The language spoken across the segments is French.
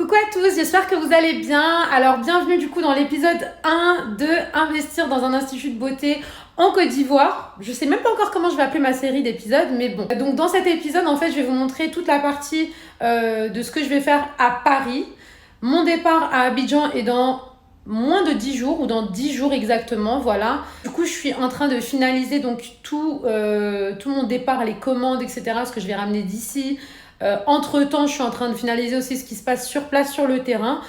Coucou à tous, j'espère que vous allez bien. Alors bienvenue du coup dans l'épisode 1 de Investir dans un institut de beauté en Côte d'Ivoire. Je sais même pas encore comment je vais appeler ma série d'épisodes, mais bon. Donc dans cet épisode, en fait, je vais vous montrer toute la partie de ce que je vais faire à Paris. Mon départ à Abidjan est dans moins de 10 jours ou dans 10 jours exactement, voilà. Du coup, je suis en train de finaliser donc tout mon départ, les commandes, etc. Ce que je vais ramener d'ici. Entre-temps, je suis en train de finaliser aussi ce qui se passe sur place, sur le terrain.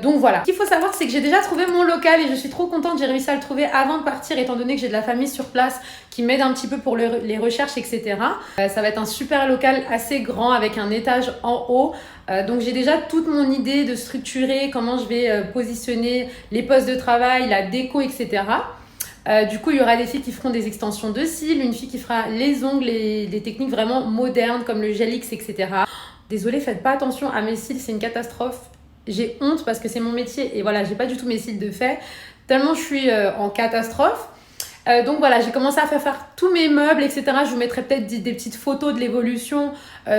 Donc voilà. Ce qu'il faut savoir, c'est que j'ai déjà trouvé mon local et je suis trop contente. J'ai réussi à le trouver avant de partir, étant donné que j'ai de la famille sur place qui m'aide un petit peu pour les recherches, etc. Ça va être un super local assez grand avec un étage en haut. Donc j'ai déjà toute mon idée de structurer, comment je vais positionner les postes de travail, la déco, etc. Du coup, il y aura des filles qui feront des extensions de cils, une fille qui fera les ongles et des techniques vraiment modernes comme le gel X, etc. Désolée, faites pas attention à mes cils, c'est une catastrophe. J'ai honte parce que c'est mon métier et voilà, j'ai pas du tout mes cils de fait, tellement je suis en catastrophe. Donc voilà, j'ai commencé à faire tous mes meubles, etc. Je vous mettrai peut-être des petites photos de l'évolution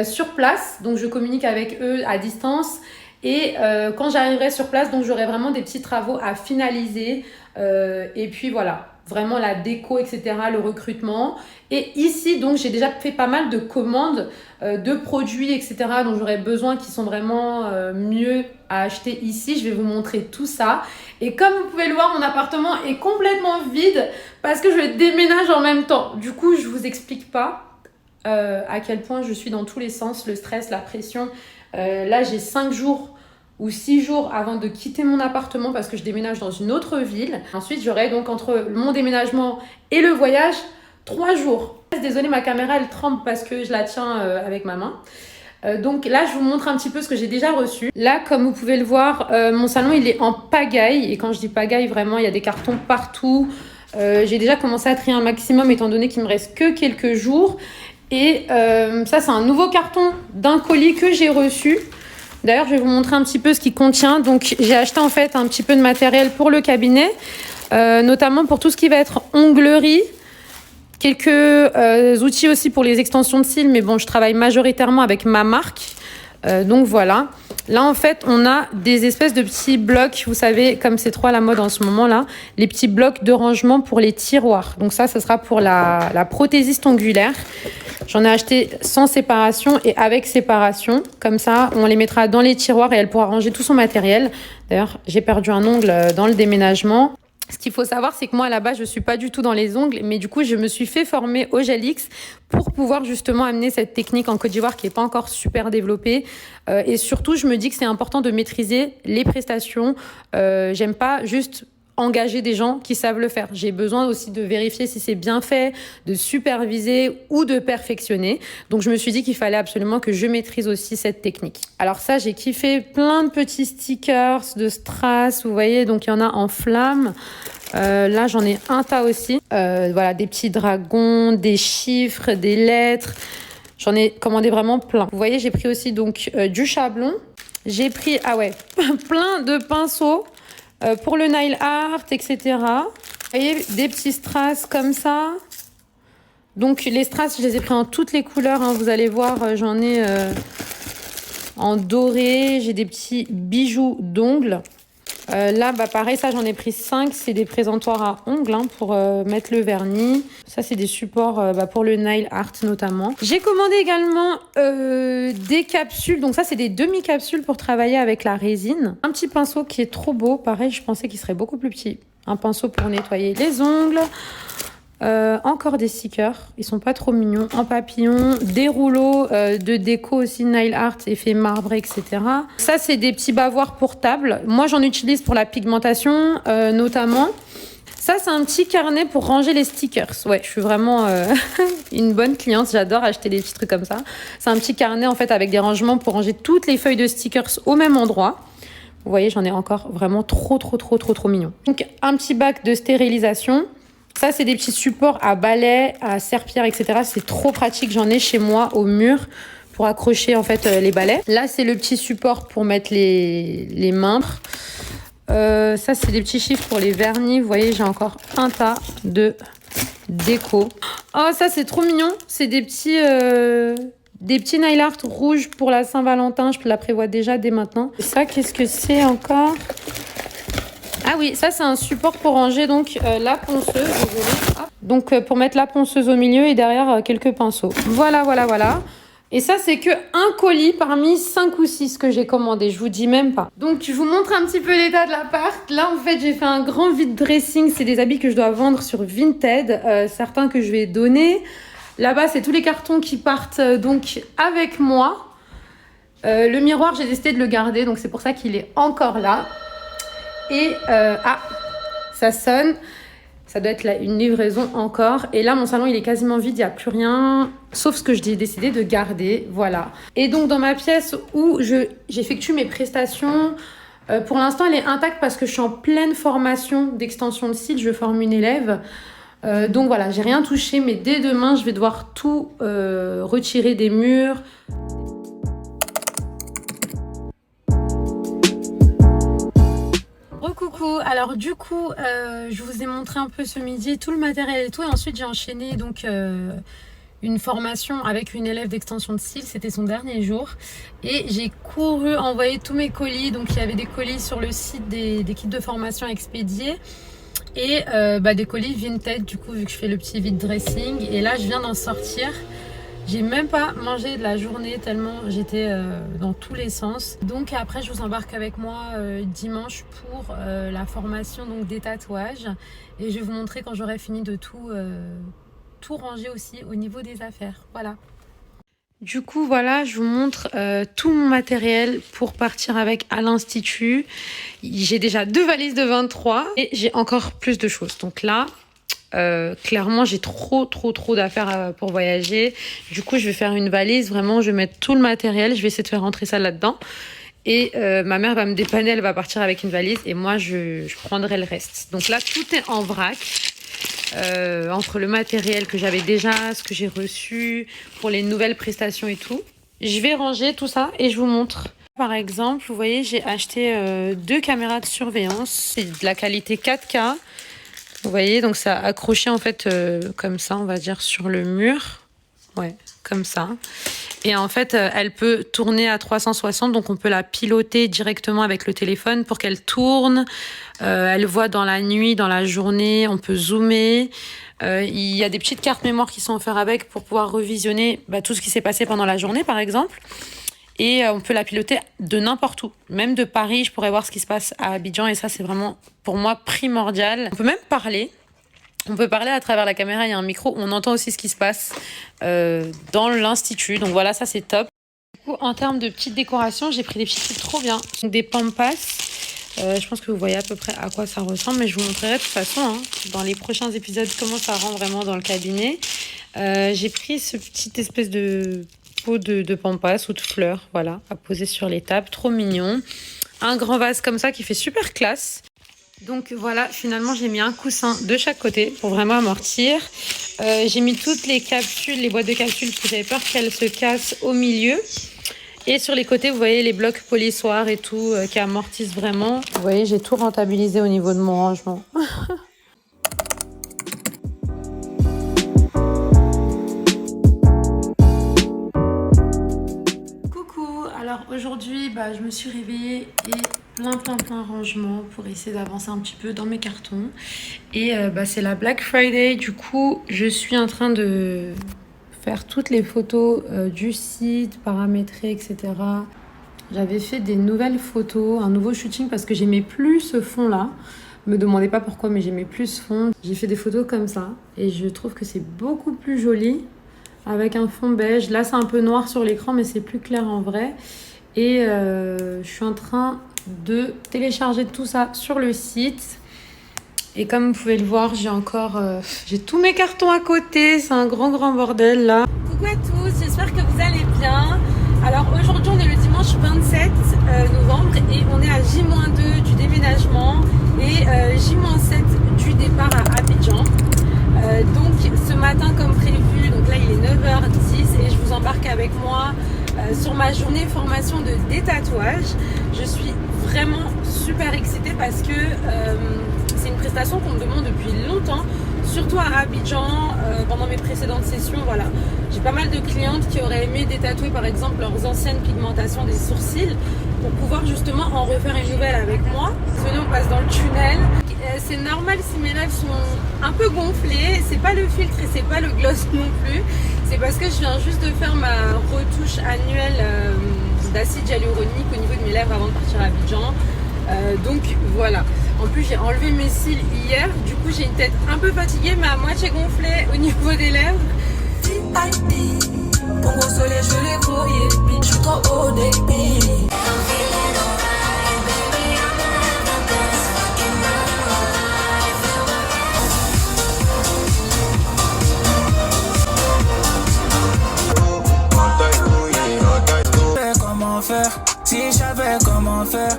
sur place. Donc je communique avec eux à distance. Et quand j'arriverai sur place, donc j'aurai vraiment des petits travaux à finaliser. Et puis voilà, vraiment la déco, etc., le recrutement. Et ici, donc, j'ai déjà fait pas mal de commandes de produits, etc., dont j'aurais besoin, qui sont vraiment mieux à acheter ici. Je vais vous montrer tout ça. Et comme vous pouvez le voir, mon appartement est complètement vide parce que je déménage en même temps. Du coup, je vous explique pas à quel point je suis dans tous les sens, le stress, la pression. Là, j'ai 5 jours ou 6 jours avant de quitter mon appartement parce que je déménage dans une autre ville. Ensuite, j'aurai donc entre mon déménagement et le voyage 3 jours. Désolée, ma caméra elle tremble parce que je la tiens avec ma main. Donc là, je vous montre un petit peu ce que j'ai déjà reçu. Là, comme vous pouvez le voir, mon salon il est en pagaille. Et quand je dis pagaille, vraiment, il y a des cartons partout. J'ai déjà commencé à trier un maximum étant donné qu'il me reste que quelques jours. Et ça, c'est un nouveau carton d'un colis que j'ai reçu. D'ailleurs, je vais vous montrer un petit peu ce qu'il contient. Donc, j'ai acheté en fait un petit peu de matériel pour le cabinet, notamment pour tout ce qui va être onglerie. Quelques outils aussi pour les extensions de cils, mais bon, je travaille majoritairement avec ma marque. Donc voilà. Là, en fait, on a des espèces de petits blocs, vous savez, comme c'est trop à la mode en ce moment-là, les petits blocs de rangement pour les tiroirs. Donc ça sera pour la prothésiste ongulaire. J'en ai acheté sans séparation et avec séparation. Comme ça, on les mettra dans les tiroirs et elle pourra ranger tout son matériel. D'ailleurs, j'ai perdu un ongle dans le déménagement. Ce qu'il faut savoir, c'est que moi, là-bas, je suis pas du tout dans les ongles, mais du coup, je me suis fait former au gel X pour pouvoir justement amener cette technique en Côte d'Ivoire qui est pas encore super développée. Et surtout, je me dis que c'est important de maîtriser les prestations. J'aime pas juste engager des gens qui savent le faire. J'ai besoin aussi de vérifier si c'est bien fait, de superviser ou de perfectionner. Donc, je me suis dit qu'il fallait absolument que je maîtrise aussi cette technique. Alors ça, j'ai kiffé plein de petits stickers, de strass, vous voyez, donc il y en a en flamme. Là, j'en ai un tas aussi. Voilà, des petits dragons, des chiffres, des lettres. J'en ai commandé vraiment plein. Vous voyez, j'ai pris aussi donc du chablon. J'ai pris, plein de pinceaux. Pour le nail art, etc. Vous voyez, des petits strass comme ça. Donc, les strass, je les ai pris en toutes les couleurs. Hein. Vous allez voir, j'en ai en doré. J'ai des petits bijoux d'ongles. Là, pareil, ça, j'en ai pris 5. C'est des présentoirs à ongles pour mettre le vernis. Ça, c'est des supports pour le nail art notamment. J'ai commandé également des capsules. Donc ça, c'est des demi-capsules pour travailler avec la résine. Un petit pinceau qui est trop beau. Pareil, je pensais qu'il serait beaucoup plus petit. Un pinceau pour nettoyer les ongles. Encore des stickers, ils sont pas trop mignons, en papillon, des rouleaux de déco aussi, nail art, effet marbré, etc. Ça, c'est des petits bavoirs portables. Moi, j'en utilise pour la pigmentation, notamment. Ça, c'est un petit carnet pour ranger les stickers. Ouais, je suis vraiment une bonne cliente. J'adore acheter des petits trucs comme ça. C'est un petit carnet, en fait, avec des rangements pour ranger toutes les feuilles de stickers au même endroit. Vous voyez, j'en ai encore vraiment trop mignon. Donc, un petit bac de stérilisation. Ça, c'est des petits supports à balai, à serpillère, etc. C'est trop pratique. J'en ai chez moi au mur pour accrocher en fait les balais. Là, c'est le petit support pour mettre les membres. Ça, c'est des petits chiffres pour les vernis. Vous voyez, j'ai encore un tas de déco. Oh, ça, c'est trop mignon. C'est des petits Des petits nail art rouges pour la Saint-Valentin, je la prévois déjà dès maintenant. Et ça, qu'est-ce que c'est encore? Ah oui, ça c'est un support pour ranger donc la ponceuse. Désolée. Donc pour mettre la ponceuse au milieu et derrière quelques pinceaux. Voilà, voilà, voilà. Et ça c'est que un colis parmi 5 ou 6 que j'ai commandé, je vous dis même pas. Donc je vous montre un petit peu l'état de l'appart. Là en fait j'ai fait un grand vide dressing, c'est des habits que je dois vendre sur Vinted, certains que je vais donner. Là-bas c'est tous les cartons qui partent donc avec moi. Le miroir j'ai décidé de le garder, donc c'est pour ça qu'il est encore là. Et ça sonne, ça doit être une livraison encore. Et là, mon salon, il est quasiment vide, il n'y a plus rien, sauf ce que j'ai décidé de garder, voilà. Et donc, dans ma pièce où j'effectue mes prestations, pour l'instant, elle est intacte parce que je suis en pleine formation d'extension de cils, je forme une élève. Donc voilà, j'ai rien touché, mais dès demain, je vais devoir tout retirer des murs. Coucou, alors du coup je vous ai montré un peu ce midi tout le matériel et tout, et ensuite j'ai enchaîné donc une formation avec une élève d'extension de cils, c'était son dernier jour et j'ai couru envoyer tous mes colis. Donc il y avait des colis sur le site des kits de formation expédiés et des colis Vinted du coup, vu que je fais le petit vide dressing, et là je viens d'en sortir. J'ai même pas mangé de la journée tellement j'étais dans tous les sens. Donc après je vous embarque avec moi dimanche pour la formation donc des tatouages, et je vais vous montrer quand j'aurai fini de tout ranger aussi au niveau des affaires. Voilà. Du coup voilà, je vous montre tout mon matériel pour partir avec à l'institut. J'ai déjà 2 valises de 23 et j'ai encore plus de choses. Donc là, clairement j'ai trop d'affaires pour voyager. Du coup je vais faire une valise, vraiment je vais mettre tout le matériel, je vais essayer de faire rentrer ça là-dedans, et ma mère va me dépanner, elle va partir avec une valise et moi je prendrai le reste. Donc là tout est en vrac, entre le matériel que j'avais déjà, ce que j'ai reçu pour les nouvelles prestations et tout. Je vais ranger tout ça et je vous montre. Par exemple, vous voyez, j'ai acheté 2 caméras de surveillance, c'est de la qualité 4K. Vous voyez, donc ça accroché en fait comme ça, on va dire, sur le mur. Ouais, comme ça. Et en fait, elle peut tourner à 360, donc on peut la piloter directement avec le téléphone pour qu'elle tourne. Elle voit dans la nuit, dans la journée, on peut zoomer. Il y a des petites cartes mémoire qui sont offertes avec pour pouvoir revisionner tout ce qui s'est passé pendant la journée, par exemple. Et on peut la piloter de n'importe où. Même de Paris, je pourrais voir ce qui se passe à Abidjan. Et ça, c'est vraiment, pour moi, primordial. On peut même parler. On peut parler à travers la caméra, il y a un micro. On entend aussi ce qui se passe dans l'institut. Donc voilà, ça, c'est top. Du coup, en termes de petites décorations, j'ai pris des petits trucs trop bien. Donc, des pampas. Je pense que vous voyez à peu près à quoi ça ressemble. Mais je vous montrerai de toute façon, dans les prochains épisodes, comment ça rend vraiment dans le cabinet. J'ai pris ce petit espèce de pot de pampas ou de fleurs, voilà, à poser sur les tables, trop mignon. Un grand vase comme ça qui fait super classe. Donc voilà, finalement j'ai mis un coussin de chaque côté pour vraiment amortir. J'ai mis toutes les capsules, les boîtes de capsules, parce que j'avais peur qu'elles se cassent au milieu. Et sur les côtés, vous voyez les blocs polissoirs et tout qui amortissent vraiment. Vous voyez, j'ai tout rentabilisé au niveau de mon rangement. Alors aujourd'hui, je me suis réveillée et plein rangement pour essayer d'avancer un petit peu dans mes cartons. Et c'est la Black Friday, du coup je suis en train de faire toutes les photos du site, paramétrer, etc. J'avais fait des nouvelles photos, un nouveau shooting parce que j'aimais plus ce fond là. Me demandez pas pourquoi, mais j'aimais plus ce fond. J'ai fait des photos comme ça et je trouve que c'est beaucoup plus joli. Avec un fond beige. Là, c'est un peu noir sur l'écran, mais c'est plus clair en vrai. Et je suis en train de télécharger tout ça sur le site. Et comme vous pouvez le voir, j'ai tous mes cartons à côté. C'est un grand bordel là. Coucou à tous, j'espère que vous allez bien. Alors aujourd'hui, on est le dimanche 27 novembre et on est à J-2 du déménagement et J-7 du départ à Abidjan. Donc ce matin comme prévu, donc là il est 9h10 et je vous embarque avec moi sur ma journée formation de détatouage. Je suis vraiment super excitée parce que c'est une prestation qu'on me demande depuis longtemps, surtout à Abidjan pendant mes précédentes sessions. Voilà, J'ai pas mal de clientes qui auraient aimé détatouer par exemple leurs anciennes pigmentations des sourcils pour pouvoir justement en refaire une nouvelle avec moi. Venez, on passe dans le tunnel. C'est normal si mes lèvres sont un peu gonflées. C'est pas le filtre et c'est pas le gloss non plus. C'est parce que je viens juste de faire ma retouche annuelle d'acide hyaluronique au niveau de mes lèvres avant de partir à Abidjan. Donc voilà. En plus j'ai enlevé mes cils hier. Du coup j'ai une tête un peu fatiguée mais à moitié gonflée au niveau des lèvres. Pongo soleil, je les croyais, je suis trop haut débit. Comment faire, si je savais comment faire.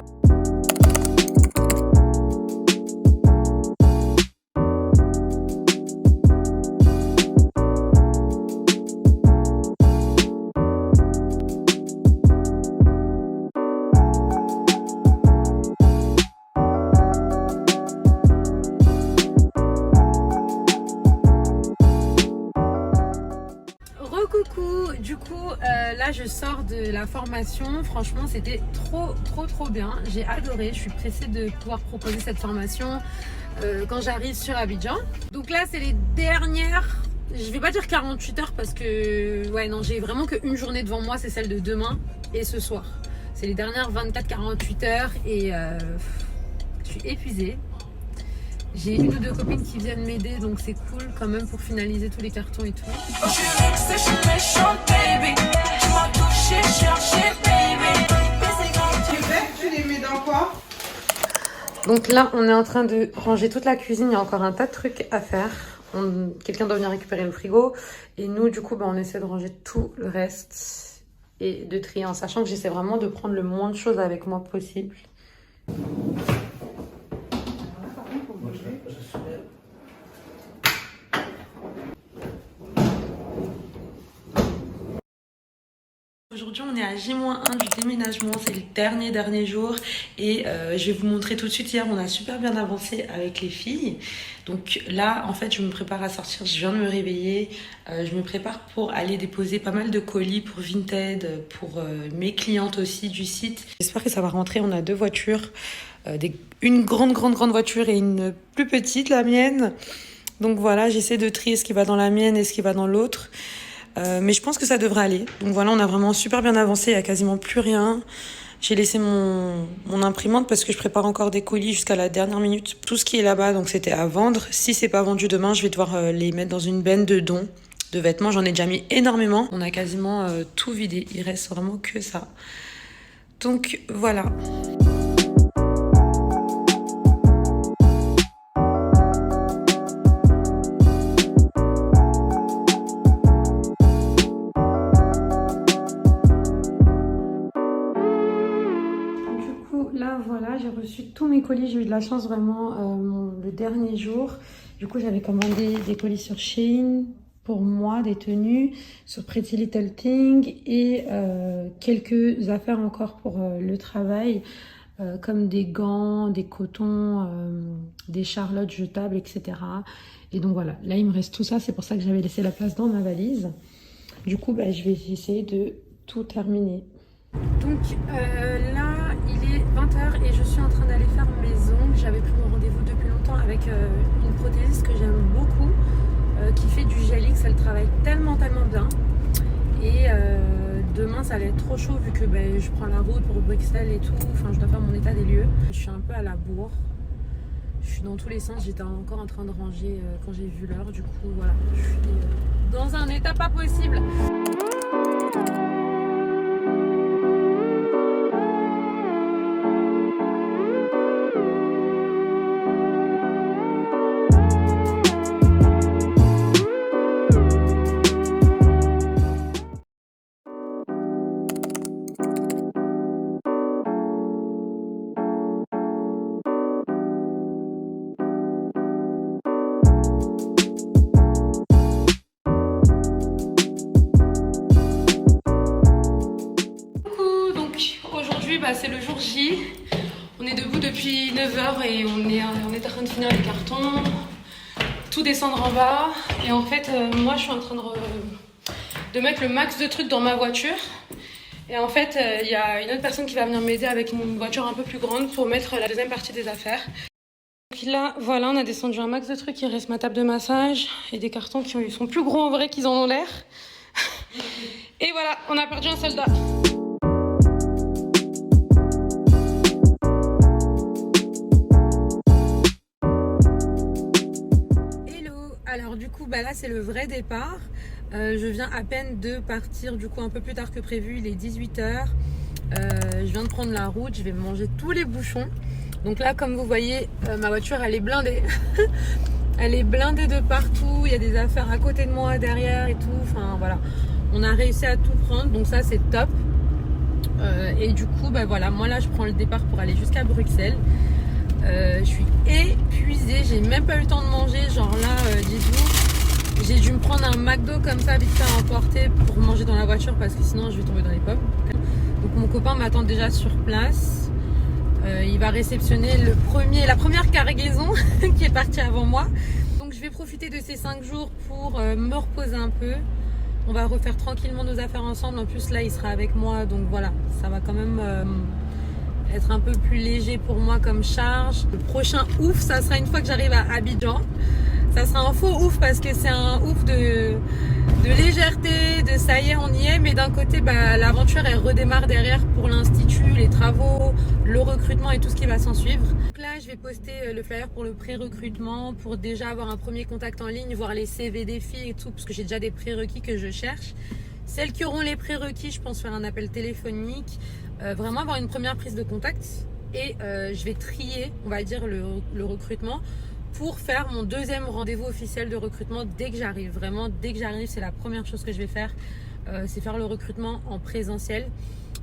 Coucou, du coup là je sors de la formation, franchement c'était trop bien, j'ai adoré, je suis pressée de pouvoir proposer cette formation quand j'arrive sur Abidjan. Donc là c'est les dernières, je vais pas dire 48 heures parce que ouais non, j'ai vraiment qu'une journée devant moi, c'est celle de demain et ce soir. C'est les dernières 24-48 heures et je suis épuisée. J'ai une ou deux copines qui viennent m'aider, donc c'est cool quand même pour finaliser tous les cartons et tout. Tu les mets dans quoi? Donc là, on est en train de ranger toute la cuisine. Il y a encore un tas de trucs à faire. Quelqu'un doit venir récupérer le frigo. Et nous, du coup, on essaie de ranger tout le reste et de trier en sachant que j'essaie vraiment de prendre le moins de choses avec moi possible. Aujourd'hui on est à J-1 du déménagement, c'est le dernier jour et je vais vous montrer tout de suite. Hier on a super bien avancé avec les filles, donc là en fait je me prépare à sortir, je viens de me réveiller, je me prépare pour aller déposer pas mal de colis pour Vinted, pour mes clientes aussi du site. J'espère que ça va rentrer, on a deux voitures, une grande voiture et une plus petite, la mienne, donc voilà, j'essaie de trier ce qui va dans la mienne et ce qui va dans l'autre. Mais je pense que ça devrait aller. Donc voilà, on a vraiment super bien avancé, il n'y a quasiment plus rien. J'ai laissé mon imprimante parce que je prépare encore des colis jusqu'à la dernière minute. Tout ce qui est là-bas, donc c'était à vendre. Si c'est pas vendu demain, je vais devoir les mettre dans une benne de dons de vêtements. J'en ai déjà mis énormément. On a quasiment tout vidé. Il reste vraiment que ça. Donc voilà. Là voilà, j'ai reçu tous mes colis, j'ai eu de la chance vraiment le dernier jour. Du coup j'avais commandé des colis sur Shein pour moi, des tenues, sur Pretty Little Thing et quelques affaires encore pour le travail, comme des gants, des cotons, des charlottes jetables, etc. Et donc voilà, là il me reste tout ça, c'est pour ça que j'avais laissé la place dans ma valise. Du coup je vais essayer de tout terminer. Donc là il est 20h et je suis en train d'aller faire mes ongles. J'avais pris mon rendez-vous depuis longtemps avec une prothésiste que j'aime beaucoup, qui fait du gel X, elle travaille tellement bien. Et demain ça allait être trop chaud vu que je prends la route pour Bruxelles et tout, enfin je dois faire mon état des lieux. Je suis un peu à la bourre, je suis dans tous les sens, j'étais encore en train de ranger quand j'ai vu l'heure, du coup voilà, je suis dans un état pas possible. C'est le jour J, on est debout depuis 9h et on est en train de finir les cartons, tout descendre en bas et en fait moi je suis en train de mettre le max de trucs dans ma voiture. Et en fait, il y a une autre personne qui va venir m'aider avec une voiture un peu plus grande pour mettre la deuxième partie des affaires. Donc là, voilà, on a descendu un max de trucs. Il reste ma table de massage et des cartons qui sont plus gros en vrai qu'ils en ont l'air. Et voilà, on a perdu un soldat. Hello, alors du coup, là c'est le vrai départ. Je viens à peine de partir du coup un peu plus tard que prévu, il est 18h. Je viens de prendre la route, je vais manger tous les bouchons. Donc là, comme vous voyez, ma voiture elle est blindée. Elle est blindée de partout, il y a des affaires à côté de moi, derrière et tout. Enfin voilà, on a réussi à tout prendre, donc ça c'est top. Et du coup, voilà, moi là je prends le départ pour aller jusqu'à Bruxelles. Je suis épuisée, j'ai même pas eu le temps de manger. Genre là, dites-vous, j'ai dû me prendre un McDo comme ça, vite fait à emporter pour manger dans la voiture parce que sinon je vais tomber dans les pommes. Donc mon copain m'attend déjà sur place. Il va réceptionner la première cargaison qui est partie avant moi. Donc je vais profiter de ces 5 jours pour me reposer un peu. On va refaire tranquillement nos affaires ensemble. En plus là il sera avec moi, donc voilà, ça va quand même être un peu plus léger pour moi comme charge. Le prochain ouf, ça sera une fois que j'arrive à Abidjan. Ça sera un faux ouf parce que c'est un ouf de légèreté, de ça y est, on y est. Mais d'un côté, l'aventure, elle redémarre derrière pour l'institut, les travaux, le recrutement et tout ce qui va s'en suivre. Donc là, je vais poster le flyer pour le pré-recrutement, pour déjà avoir un premier contact en ligne, voir les CV des filles et tout, parce que j'ai déjà des prérequis que je cherche. Celles qui auront les prérequis, je pense faire un appel téléphonique, vraiment avoir une première prise de contact. Et je vais trier, on va dire, le recrutement pour faire mon deuxième rendez-vous officiel de recrutement dès que j'arrive. Vraiment, dès que j'arrive, c'est la première chose que je vais faire. C'est faire le recrutement en présentiel.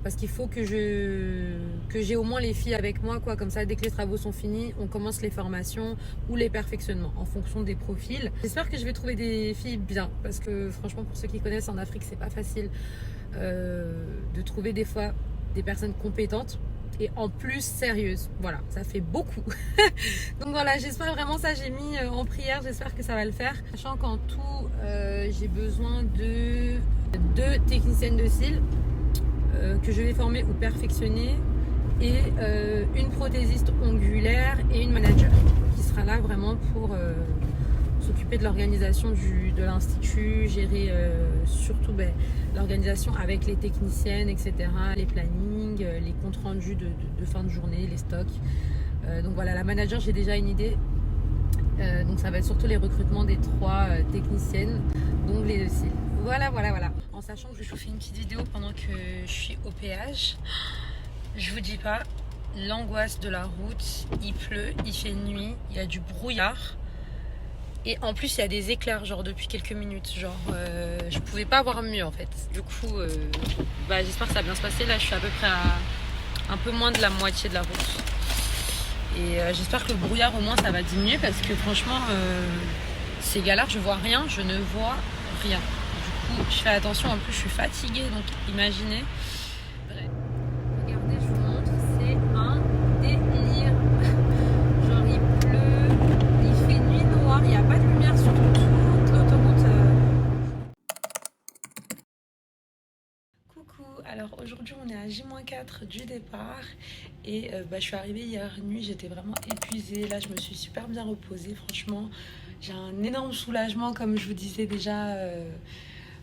Parce qu'il faut que j'ai au moins les filles avec moi, quoi. Comme ça, dès que les travaux sont finis, on commence les formations ou les perfectionnements en fonction des profils. J'espère que je vais trouver des filles bien. Parce que franchement, pour ceux qui connaissent, en Afrique, c'est pas facile de trouver des fois des personnes compétentes. Et en plus sérieuse, voilà, ça fait beaucoup. Donc voilà, j'espère vraiment ça, j'ai mis en prière, j'espère que ça va le faire. Sachant qu'en tout, j'ai besoin de 2 techniciennes de cils que je vais former ou perfectionner et une prothésiste ongulaire et une manager qui sera là vraiment pour s'occuper de l'organisation de l'institut, gérer surtout l'organisation avec les techniciennes, etc., les plannings, les comptes rendus de fin de journée, les stocks. Donc voilà, la manager, j'ai déjà une idée. Donc ça va être surtout les recrutements des 3 techniciennes, donc les 2 cils. Voilà. En sachant que je vous fais une petite vidéo pendant que je suis au péage, je vous dis pas, l'angoisse de la route, il pleut, il fait nuit, il y a du brouillard. Et en plus, il y a des éclairs, genre depuis quelques minutes. Genre, je pouvais pas voir mieux en fait. Du coup, j'espère que ça va bien se passer. Là, je suis à peu près à un peu moins de la moitié de la route. Et j'espère que le brouillard, au moins, ça va diminuer parce que franchement, c'est galère. Je vois rien, je ne vois rien. Du coup, je fais attention. En plus, je suis fatiguée, donc imaginez. Regardez, je vous montre, c'est un délire. Genre, il pleut, il fait nuit noire, il n'y a pas de lumière sur toute l'autoroute. Coucou, alors aujourd'hui on est à J-4 du départ et je suis arrivée hier nuit, j'étais vraiment épuisée. Là, je me suis super bien reposée, franchement. J'ai un énorme soulagement, comme je vous disais déjà.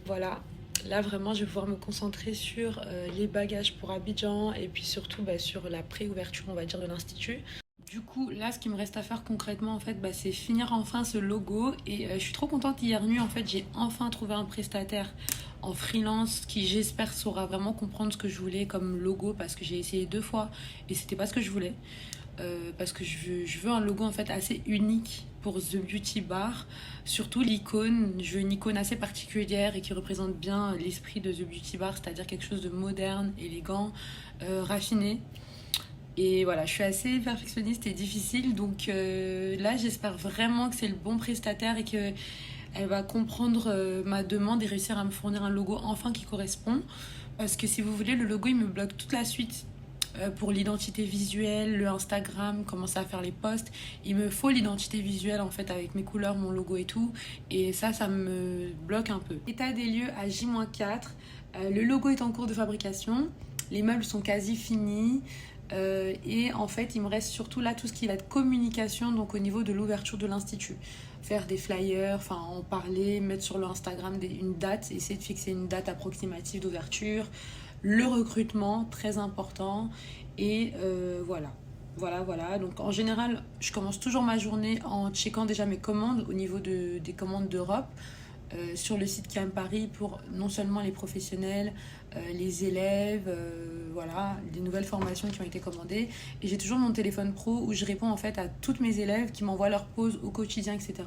Voilà. Là, vraiment, je vais pouvoir me concentrer sur les bagages pour Abidjan et puis surtout sur la pré-ouverture, on va dire, de l'institut. Du coup, là, ce qui me reste à faire concrètement, en fait, c'est finir enfin ce logo. Et je suis trop contente. Hier nuit, en fait, j'ai enfin trouvé un prestataire en freelance qui, j'espère, saura vraiment comprendre ce que je voulais comme logo, parce que j'ai essayé 2 fois et c'était pas ce que je voulais. Parce que je veux un logo, en fait, assez unique pour The Beauty Bar. Surtout l'icône. Je veux une icône assez particulière et qui représente bien l'esprit de The Beauty Bar, c'est-à-dire quelque chose de moderne, élégant, raffiné. Et voilà, je suis assez perfectionniste et difficile, donc là j'espère vraiment que c'est le bon prestataire et qu'elle va comprendre ma demande et réussir à me fournir un logo enfin qui correspond. Parce que si vous voulez, le logo il me bloque toute la suite pour l'identité visuelle, le Instagram, commencer à faire les posts. Il me faut l'identité visuelle en fait avec mes couleurs, mon logo et tout. Et ça me bloque un peu. État des lieux à J-4. Le logo est en cours de fabrication. Les meubles sont quasi finis. Et en fait, il me reste surtout là tout ce qui va être communication, donc au niveau de l'ouverture de l'Institut. Faire des flyers, enfin en parler, mettre sur le Instagram une date, essayer de fixer une date approximative d'ouverture. Le recrutement, très important. Et voilà. Voilà. Donc en général, je commence toujours ma journée en checkant déjà mes commandes au niveau des commandes d'Europe. Sur le site KM Paris pour non seulement les professionnels, les élèves, voilà, des nouvelles formations qui ont été commandées. Et j'ai toujours mon téléphone pro où je réponds en fait à toutes mes élèves qui m'envoient leurs pauses au quotidien, etc.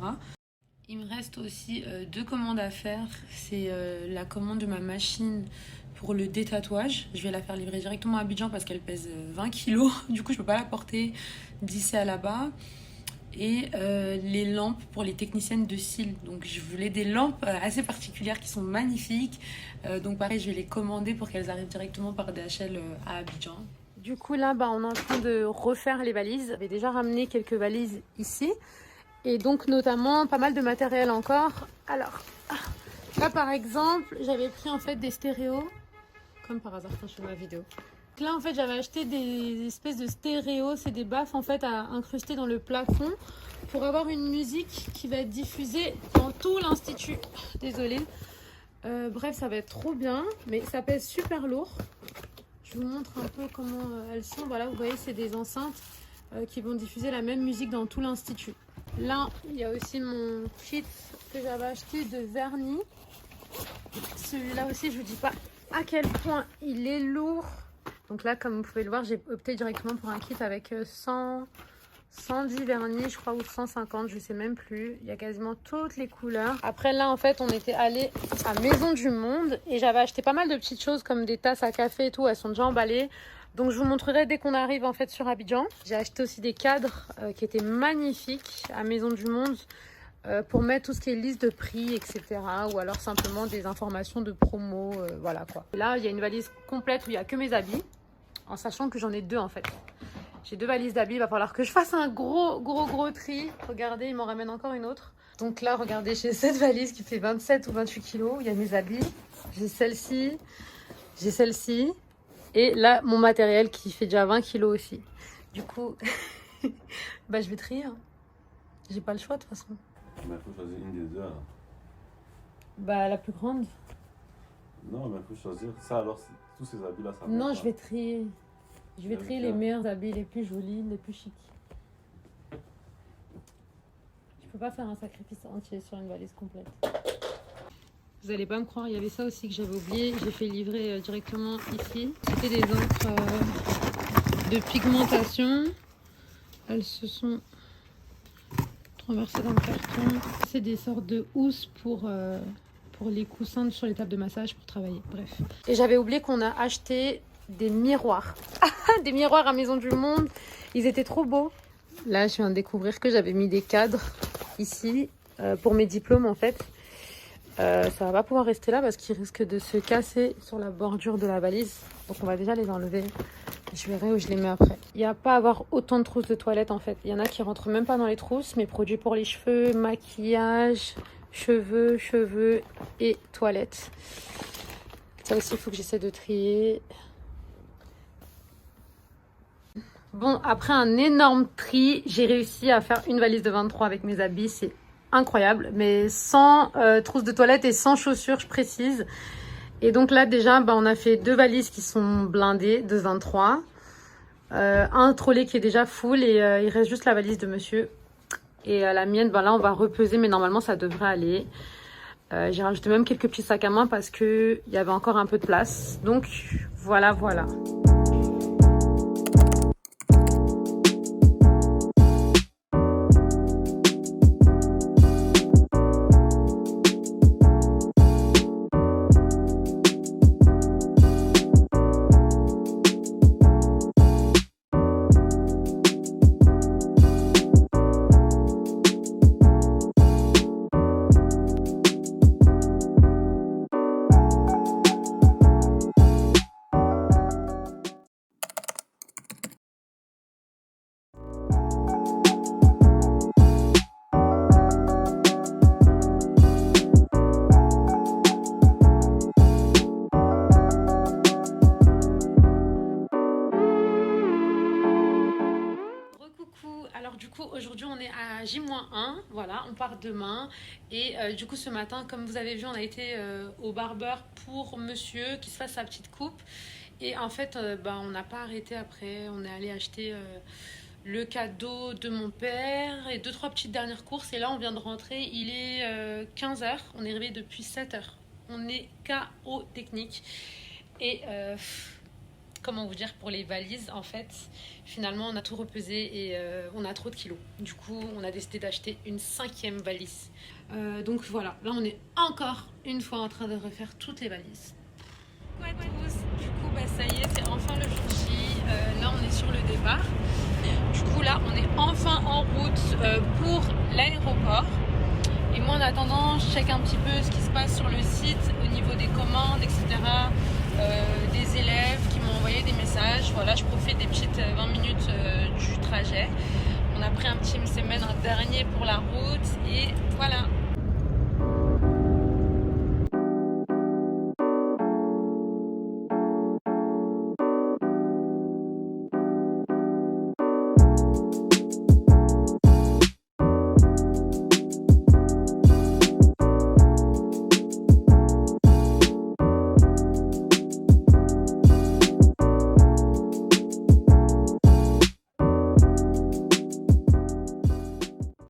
Il me reste aussi 2 commandes à faire. C'est la commande de ma machine pour le détatouage. Je vais la faire livrer directement à Abidjan parce qu'elle pèse 20 kilos. Du coup, je ne peux pas la porter d'ici à là-bas. Et les lampes pour les techniciennes de cils. Donc je voulais des lampes assez particulières qui sont magnifiques. Donc pareil, je vais les commander pour qu'elles arrivent directement par DHL à Abidjan. Du coup là, on est en train de refaire les valises. J'avais déjà ramené quelques valises ici. Et donc notamment pas mal de matériel encore. Alors là par exemple, j'avais pris en fait des stéréos. Comme par hasard quand je fais ma vidéo. Là en fait j'avais acheté des espèces de stéréos, c'est des baffes en fait à incruster dans le plafond pour avoir une musique qui va être diffusée dans tout l'institut. Désolée. Bref, ça va être trop bien, mais ça pèse super lourd. Je vous montre un peu comment elles sont. Voilà, vous voyez, c'est des enceintes qui vont diffuser la même musique dans tout l'institut. Là, il y a aussi mon kit que j'avais acheté de vernis. Celui-là aussi, je vous dis pas à quel point il est lourd. Donc là, comme vous pouvez le voir, j'ai opté directement pour un kit avec 110 vernis, je crois, ou 150, je sais même plus. Il y a quasiment toutes les couleurs. Après, là, en fait, on était allé à Maison du Monde et j'avais acheté pas mal de petites choses comme des tasses à café et tout. Elles sont déjà emballées. Donc, je vous montrerai dès qu'on arrive, en fait, sur Abidjan. J'ai acheté aussi des cadres qui étaient magnifiques à Maison du Monde pour mettre tout ce qui est liste de prix, etc. Ou alors simplement des informations de promo, voilà quoi. Et là, il y a une valise complète où il n'y a que mes habits. En sachant que j'en ai 2 en fait. J'ai 2 valises d'habits, il va falloir que je fasse un gros tri. Regardez, il m'en ramène encore une autre. Donc là, regardez, j'ai cette valise qui fait 27 ou 28 kilos. Il y a mes habits. J'ai celle-ci. J'ai celle-ci. Et là, mon matériel qui fait déjà 20 kilos aussi. Du coup, je vais trier. Hein. J'ai pas le choix de toute façon. Mais il faut choisir une des 2. Hein. La plus grande. Non, mais il faut choisir. Ça alors, tous ces habits-là, ça va. Non, je vais trier. Je vais trier les meilleurs habits, les plus jolis, les plus chics. Je peux pas faire un sacrifice entier sur une valise complète. Vous allez pas me croire, il y avait ça aussi que j'avais oublié. J'ai fait livrer directement ici. C'était des encres de pigmentation. Elles se sont renversées dans le carton. C'est des sortes de housses pour les coussins sur les tables de massage pour travailler. Bref. Et j'avais oublié qu'on a acheté des miroirs. Des miroirs à Maison du Monde. Ils étaient trop beaux. Là, je viens de découvrir que j'avais mis des cadres ici pour mes diplômes en fait. Ça va pas pouvoir rester là parce qu'ils risquent de se casser sur la bordure de la valise. Donc on va déjà les enlever. Je verrai où je les mets après. Il n'y a pas à avoir autant de trousses de toilette en fait. Il y en a qui rentrent même pas dans les trousses. Mes produits pour les cheveux, maquillage, cheveux et toilettes. Ça aussi, il faut que j'essaie de trier. Bon, après un énorme tri, j'ai réussi à faire une valise de 23 avec mes habits. C'est incroyable, mais sans trousse de toilette et sans chaussures, je précise. Et donc là, déjà, on a fait 2 valises qui sont blindées de 23. Un trolley qui est déjà full et il reste juste la valise de monsieur. Et la mienne, là, on va repeser, mais normalement, ça devrait aller. J'ai rajouté même quelques petits sacs à main parce qu'il y avait encore un peu de place. Donc, voilà. du coup aujourd'hui on est à J-1, voilà, on part demain et du coup ce matin comme vous avez vu on a été au barbeur pour monsieur qui se fasse sa petite coupe et en fait on n'a pas arrêté après, on est allé acheter le cadeau de mon père et 2-3 petites dernières courses et là on vient de rentrer, il est 15h, on est arrivé depuis 7h, on est KO technique et comment vous dire, pour les valises en fait finalement on a tout repesé et on a trop de kilos, du coup on a décidé d'acheter une 5e valise, donc voilà, là on est encore une fois en train de refaire toutes les valises. Ouais, tous. Du coup ça y est, c'est enfin le jour J, là on est sur le départ, du coup là on est enfin en route pour l'aéroport et moi en attendant je check un petit peu ce qui se passe sur le site au niveau des commandes etc, des élèves qui m'ont envoyé des messages, voilà je profite des petites 20 minutes du trajet, on a pris un petit semaine, un dernier pour la route et voilà.